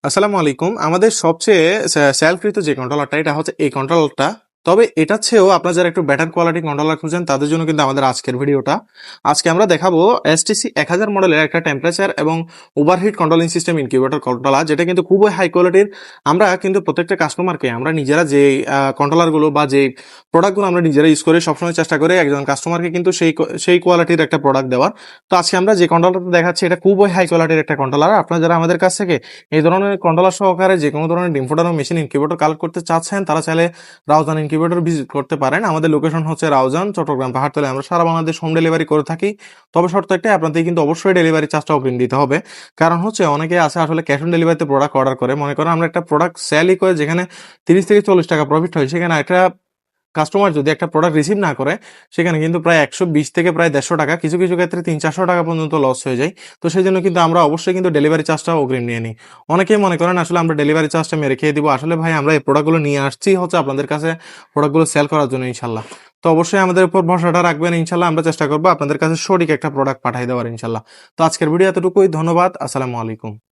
আসসালামু আলাইকুম। আমাদের সবচেয়ে সেলকৃত যে কন্ট্রোলারটা এটা হচ্ছে এই কন্ট্রোলারটা। তবে এটার চেয়েও আপনারা যারা একটু বেটার কোয়ালিটি কন্ট্রোলার খুঁজেন তাদের জন্য কিন্তু আমাদের আজকের ভিডিওটা। আজকে আমরা দেখাবো এসটিসি 1000 মডেলের একটা টেম্পারেচার এবং overheat controlling system incubator controller, যেটা কিন্তু খুবই হাই কোয়ালিটির। আমরা কিন্তু প্রত্যেকটা কাস্টমারকে আমরা নিজেরা যে কন্ট্রোলারগুলো বা যে প্রোডাক্টগুলো আমরা নিজেরা ইউজ করি সবসময় চেষ্টা করি একজন কাস্টমারকে কিন্তু সেই কোয়ালিটির একটা প্রোডাক্ট দেওয়ার। তো আজকে আমরা যে কন্ট্রোলারটা দেখাচ্ছি এটা খুবই হাই কোয়ালিটির একটা কন্ট্রোলার। আপনারা যারা আমাদের কাছ থেকে এই ধরনের কন্ট্রোলার সহকারে যে কোনো ধরনের ডিম ফোটানো মেশিন ইনকিউবেটর কালেক্ট করতে চাচ্ছেন তারা চাইলে রাউজান ইনকিউবেটর ভিজিট করতে পারেন। আমাদের লোকেশন হচ্ছে রাউজান, চট্টগ্রাম পাহাড়তলী। আমরা সারা বাংলাদেশ হোম ডেলিভারি করে থাকি। তবে শর্ত একটাই, আপনাদের কিন্তু অবশ্যই ডেলিভারি চার্জটা অগ্রিম দিতে হবে। কারণ হচ্ছে অনেকে আছে আসলে ক্যাশ অন ডেলিভারিতে প্রোডাক্ট অর্ডার করে, মনে করেন আমরা একটা প্রোডাক্ট সেলই করে যেখানে 30 থেকে 40 টাকা প্রফিট হয়, সেখানে একটা কাস্টমার যদি একটা প্রোডাক্ট রিসিভ না করে সেখানে কিন্তু প্রায় 120 থেকে প্রায় 150 টাকা, কিছু কিছু ক্ষেত্রে 300-400 টাকা পর্যন্ত লস হয়ে যায়। তো সেই জন্য কিন্তু আমরা অবশ্যই কিন্তু ডেলিভারি চার্জটা অগ্রিম নিয়ে নিই। অনেকেই মনে করেন আসলে আমরা ডেলিভারি চার্জটা মেরে খেয়ে দিব। আসলে ভাই আমরা এই প্রোডাক্টগুলো নিয়ে আসছি হচ্ছে আপনাদের কাছে প্রোডাক্টগুলো সেল করার জন্য ইনশাল্লাহ। তো অবশ্যই আমাদের উপর ভরসাটা রাখবেন ইনশাল্লাহ। আমরা চেষ্টা করবো আপনাদের কাছে সঠিক একটা প্রোডাক্ট পাঠিয়ে দেওয়ার ইনশাল্লাহ। তো আজকের ভিডিও এতটুকুই। ধন্যবাদ। আসসালামু আলাইকুম।